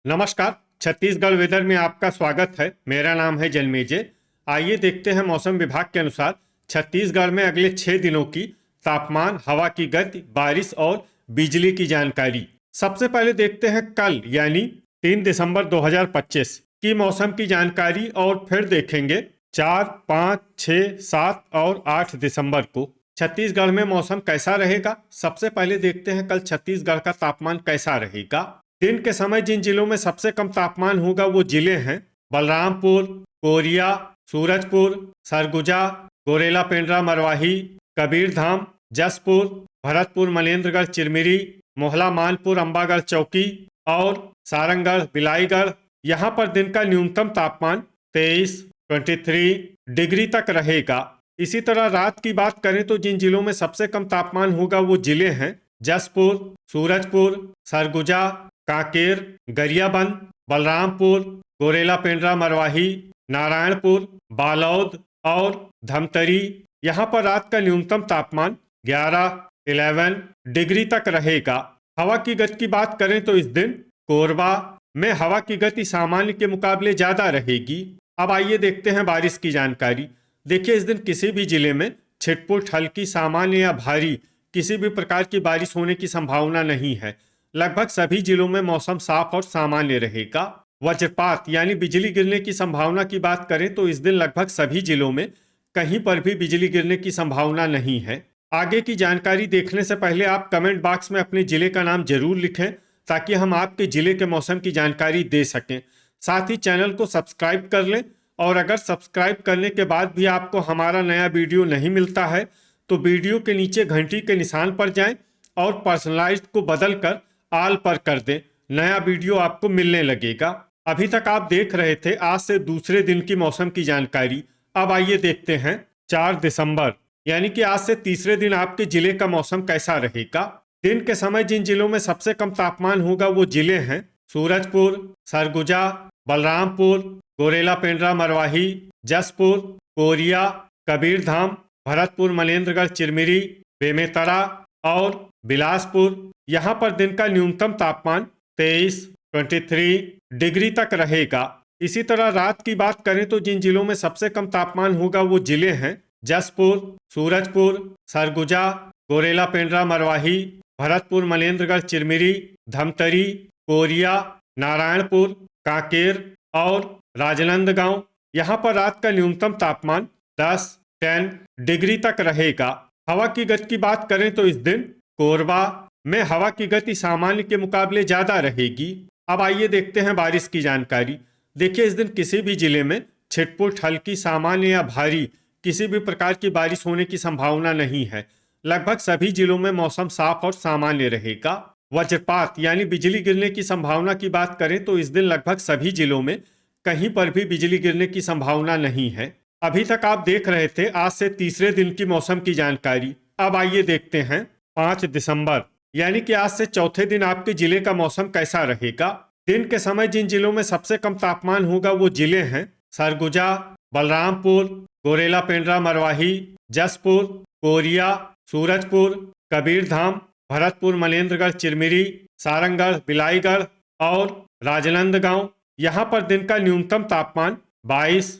नमस्कार। छत्तीसगढ़ वेदर में आपका स्वागत है। मेरा नाम है जन्मेजय। आइए देखते हैं मौसम विभाग के अनुसार छत्तीसगढ़ में अगले 6 दिनों की तापमान, हवा की गति, बारिश और बिजली की जानकारी। सबसे पहले देखते हैं कल यानी 3 दिसंबर 2025 की मौसम की जानकारी और फिर देखेंगे 4, 5, 6, 7 और 8 दिसंबर को छत्तीसगढ़ में मौसम कैसा रहेगा। सबसे पहले देखते हैं कल छत्तीसगढ़ का तापमान कैसा रहेगा। दिन के समय जिन जिलों में सबसे कम तापमान होगा वो जिले हैं बलरामपुर, कोरिया, सूरजपुर, सरगुजा, गोरेला पेंड्रा मरवाही, कबीरधाम, जसपुर, भरतपुर, मनेन्द्रगढ़, चिरमिरी, मोहला, मानपुर, अंबागढ़ चौकी और सारंगढ़, बिलाईगढ़। यहाँ पर दिन का न्यूनतम तापमान 23 डिग्री तक रहेगा। इसी तरह रात की बात करें तो जिन जिलों में सबसे कम तापमान होगा वो जिले हैं जसपुर, सूरजपुर, सरगुजा, कांकेर, गरियाबंद, बलरामपुर, गोरेला पेंड्रा मरवाही, नारायणपुर, बालोद और धमतरी। यहाँ पर रात का न्यूनतम तापमान 11 डिग्री तक रहेगा। हवा की गति की बात करें तो इस दिन कोरबा में हवा की गति सामान्य के मुकाबले ज्यादा रहेगी। अब आइए देखते हैं बारिश की जानकारी। देखिए, इस दिन किसी भी जिले में छिटपुट, हल्की, सामान्य या भारी किसी भी प्रकार की बारिश होने की संभावना नहीं है। लगभग सभी जिलों में मौसम साफ और सामान्य रहेगा। वज्रपात यानी बिजली गिरने की संभावना की बात करें तो इस दिन लगभग सभी जिलों में कहीं पर भी बिजली गिरने की संभावना नहीं है। आगे की जानकारी देखने से पहले आप कमेंट बॉक्स में अपने जिले का नाम जरूर लिखें ताकि हम आपके जिले के मौसम की जानकारी दे सकें। साथ ही चैनल को सब्सक्राइब कर लें और अगर सब्सक्राइब करने के बाद भी आपको हमारा नया वीडियो नहीं मिलता है तो वीडियो के नीचे घंटी के निशान पर जाएं और पर्सनलाइज्ड को बदल कर आल पर कर दें। नया वीडियो आपको मिलने लगेगा। अभी तक आप देख रहे थे आज से दूसरे दिन की मौसम की जानकारी। अब आइए देखते हैं 4 दिसंबर यानी कि आज से तीसरे दिन आपके जिले का मौसम कैसा रहेगा। दिन के समय जिन जिलों में सबसे कम तापमान होगा वो जिले हैं सूरजपुर, सरगुजा, बलरामपुर, गोरेला पेंड्रा मरवाही, जसपुर, कोरिया, कबीरधाम, भरतपुर, मनेन्द्रगढ़, चिरमिरी, बेमेतरा और बिलासपुर। यहाँ पर दिन का न्यूनतम तापमान 23 डिग्री तक रहेगा। इसी तरह रात की बात करें तो जिन जिलों में सबसे कम तापमान होगा वो जिले हैं जसपुर, सूरजपुर, सरगुजा, गोरेला पेंड्रा मरवाही, भरतपुर, मनेन्द्रगढ़, चिरमिरी, धमतरी, कोरिया, नारायणपुर, कांकेर और राजनांदगांव। यहाँ पर रात का न्यूनतम तापमान 10 डिग्री तक रहेगा। हवा की गति की बात करें तो इस दिन कोरबा में हवा की गति सामान्य के मुकाबले ज्यादा रहेगी। अब आइए देखते हैं बारिश की जानकारी। देखिए, इस दिन किसी भी जिले में छिटपुट, हल्की, सामान्य या भारी किसी भी प्रकार की बारिश होने की संभावना नहीं है। लगभग सभी जिलों में मौसम साफ और सामान्य रहेगा। वज्रपात यानी बिजली गिरने की संभावना की बात करें तो इस दिन लगभग सभी जिलों में कहीं पर भी बिजली गिरने की संभावना नहीं है। अभी तक आप देख रहे थे आज से तीसरे दिन की मौसम की जानकारी। अब आइए देखते हैं 5 दिसंबर यानी कि आज से चौथे दिन आपके जिले का मौसम कैसा रहेगा। दिन के समय जिन जिलों में सबसे कम तापमान होगा वो जिले हैं सरगुजा, बलरामपुर, गोरेला पेंड्रा मरवाही, जसपुर, कोरिया, सूरजपुर, कबीरधाम, भरतपुर, मनेन्द्रगढ़, चिरमिरी, सारंगढ़, बिलाईगढ़ और राजनांदगांव। यहाँ पर दिन का न्यूनतम तापमान 22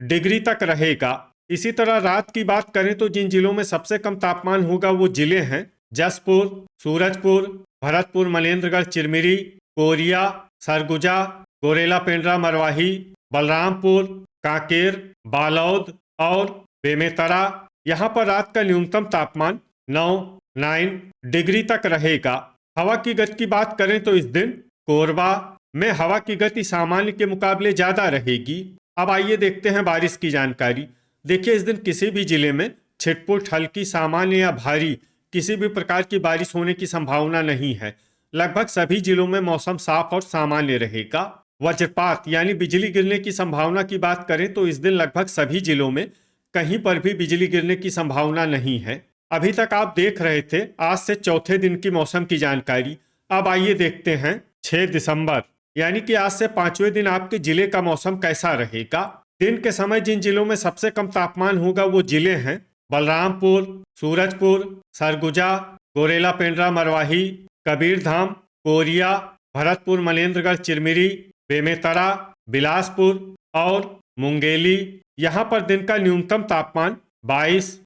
डिग्री तक रहेगा। इसी तरह रात की बात करें तो जिन जिलों में सबसे कम तापमान होगा वो जिले हैं जसपुर, सूरजपुर, भरतपुर, मनेन्द्रगढ़, चिरमिरी, कोरिया, सरगुजा, गोरेला पेंड्रा मरवाही, बलरामपुर, कांकेर, बालोद और बेमेतरा। यहाँ पर रात का न्यूनतम तापमान 9 डिग्री तक रहेगा। हवा की गति की बात करें तो इस दिन कोरबा में हवा की गति सामान्य के मुकाबले ज्यादा रहेगी। अब आइए देखते हैं बारिश की जानकारी। देखिए, इस दिन किसी भी जिले में छिटपुट, हल्की, सामान्य या भारी किसी भी प्रकार की बारिश होने की संभावना नहीं है। लगभग सभी जिलों में मौसम साफ और सामान्य रहेगा। वज्रपात यानी बिजली गिरने की संभावना की बात करें तो इस दिन लगभग सभी जिलों में कहीं पर भी बिजली गिरने की संभावना नहीं है। अभी तक आप देख रहे थे आज से चौथे दिन की मौसम की जानकारी। अब आइए देखते हैं 6 दिसंबर यानी कि आज से 5वें दिन आपके जिले का मौसम कैसा रहेगा। दिन के समय जिन जिलों में सबसे कम तापमान होगा वो जिले हैं बलरामपुर, सूरजपुर, सरगुजा, गोरेला पेंड्रा मरवाही, कबीरधाम, कोरिया, भरतपुर, मनेन्द्रगढ़, चिरमिरी, बेमेतरा, बिलासपुर और मुंगेली। यहाँ पर दिन का न्यूनतम तापमान 22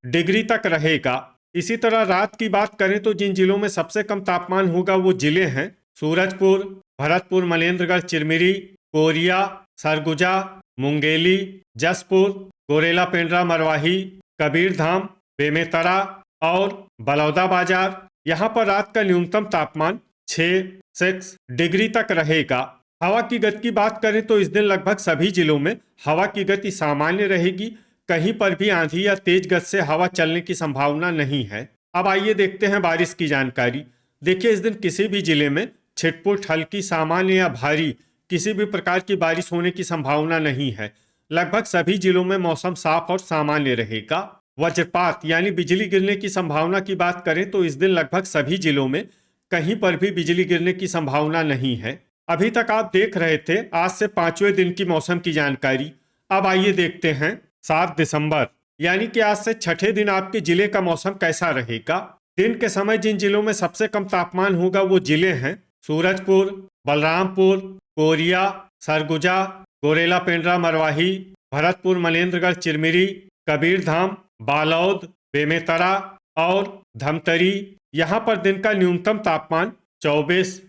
डिग्री तक रहेगा। इसी तरह रात की बात करें तो जिन जिलों में सबसे कम तापमान होगा वो जिले हैं सूरजपुर, भरतपुर, मनेन्द्रगढ़, चिरमिरी, कोरिया, सरगुजा, मुंगेली, जसपुर, गोरेला, पेंड्रा, मरवाही, कबीरधाम, बेमेतरा और बलौदाबाजार। यहाँ पर रात का न्यूनतम तापमान 6 डिग्री तक रहेगा। हवा की गति की बात करें तो इस दिन लगभग सभी जिलों में हवा की गति सामान्य रहेगी। कहीं पर भी आंधी या तेज गति से हवा चलने की संभावना नहीं है। अब आइए देखते हैं बारिश की जानकारी। देखिए, इस दिन किसी भी जिले में छिटपुट, हल्की, सामान्य या भारी किसी भी प्रकार की बारिश होने की संभावना नहीं है। लगभग सभी जिलों में मौसम साफ और सामान्य रहेगा। वज्रपात यानी बिजली गिरने की संभावना की बात करें तो इस दिन लगभग सभी जिलों में कहीं पर भी बिजली गिरने की संभावना नहीं है। अभी तक आप देख रहे थे आज से 5वें दिन की मौसम की जानकारी। अब आइए देखते हैं 7 दिसंबर यानी कि आज से छठे दिन आपके जिले का मौसम कैसा रहेगा। दिन के समय जिन जिलों में सबसे कम तापमान होगा वो जिले हैं सूरजपुर, बलरामपुर, कोरिया, सरगुजा, गोरेला, पेंड्रा, मरवाही, भरतपुर, मनेन्द्रगढ़, चिरमिरी, कबीरधाम, बालौद, बेमेतरा और धमतरी। यहाँ पर दिन का न्यूनतम तापमान 24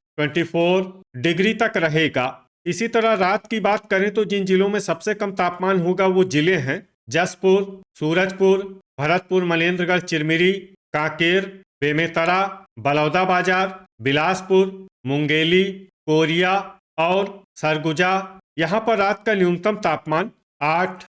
डिग्री तक रहेगा। इसी तरह रात की बात करें तो जिन जिलों में सबसे कम तापमान होगा वो जिले हैं जसपुर, सूरजपुर, भरतपुर, मनेन्द्रगढ़, चिरमिरी, कांकेर, बेमेतरा, बलौदाबाजार, बिलासपुर, मुंगेली, कोरिया और सरगुजा। यहाँ पर रात का न्यूनतम तापमान 8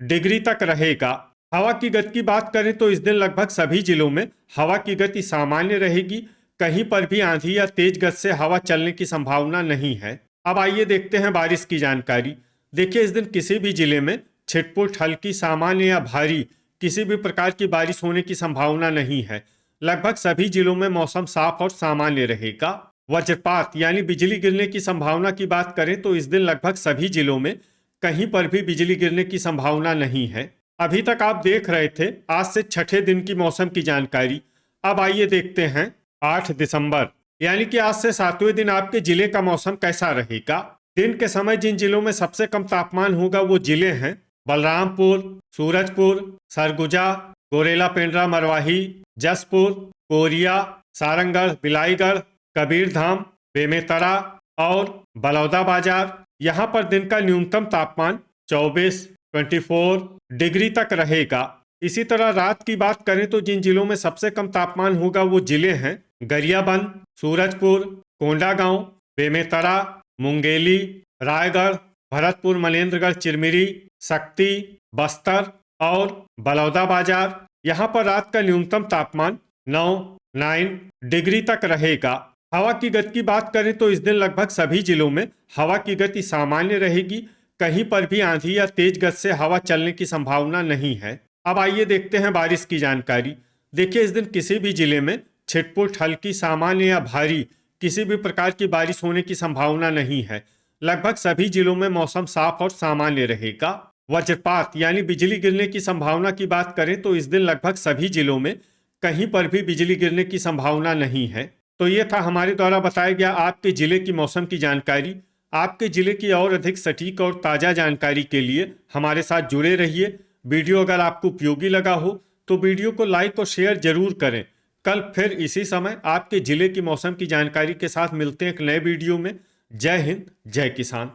डिग्री तक रहेगा। हवा की गति की बात करें तो इस दिन लगभग सभी जिलों में हवा की गति सामान्य रहेगी। कहीं पर भी आंधी या तेज गति से हवा चलने की संभावना नहीं है। अब आइए देखते हैं बारिश की जानकारी। देखिए, इस दिन किसी भी जिले में छिटपुट, हल्की, सामान्य या भारी किसी भी प्रकार की बारिश होने की संभावना नहीं है। लगभग सभी जिलों में मौसम साफ और सामान्य रहेगा। वज्रपात यानी बिजली गिरने की संभावना की बात करें तो इस दिन लगभग सभी जिलों में कहीं पर भी बिजली गिरने की संभावना नहीं है। अभी तक आप देख रहे थे आज से छठे दिन की मौसम की जानकारी। अब आइए देखते हैं 8 दिसंबर यानी कि आज से 7वें दिन आपके जिले का मौसम कैसा रहेगा। दिन के समय जिन जिलों में सबसे कम तापमान होगा वो जिले हैं बलरामपुर, सूरजपुर, सरगुजा, गोरेला, पेंड्रा, मरवाही, जसपुर, कोरिया, सारंगगढ़, बिलाईगढ़, कबीरधाम, बेमेतरा और बलौदाबाजार। यहाँ पर दिन का न्यूनतम तापमान 24 डिग्री तक रहेगा। इसी तरह रात की बात करें तो जिन जिलों में सबसे कम तापमान होगा वो जिले हैं गरियाबंद, सूरजपुर, कोंडागांव, बेमेतरा, मुंगेली, रायगढ़, भरतपुर, मनेन्द्रगढ़, चिरमिरी, शक्ति, बस्तर और बलौदाबाजार। यहाँ पर रात का न्यूनतम तापमान 9 डिग्री तक रहेगा। हवा की गति की बात करें तो इस दिन लगभग सभी जिलों में हवा की गति सामान्य रहेगी। कहीं पर भी आंधी या तेज गति से हवा चलने की संभावना नहीं है। अब आइए देखते हैं बारिश की जानकारी। देखिए, इस दिन किसी भी जिले में छिटपुट, हल्की, सामान्य या भारी किसी भी प्रकार की बारिश होने की संभावना नहीं है। लगभग सभी जिलों में मौसम साफ और सामान्य रहेगा। वज्रपात यानी बिजली गिरने की संभावना की बात करें तो इस दिन लगभग सभी जिलों में कहीं पर भी बिजली गिरने की संभावना नहीं है। तो ये था हमारे द्वारा बताया गया आपके जिले की मौसम की जानकारी। आपके जिले की और अधिक सटीक और ताज़ा जानकारी के लिए हमारे साथ जुड़े रहिए। वीडियो अगर आपको उपयोगी लगा हो तो वीडियो को लाइक और शेयर जरूर करें। कल फिर इसी समय आपके जिले की मौसम की जानकारी के साथ मिलते हैं एक नए वीडियो में। जय हिंद, जय किसान।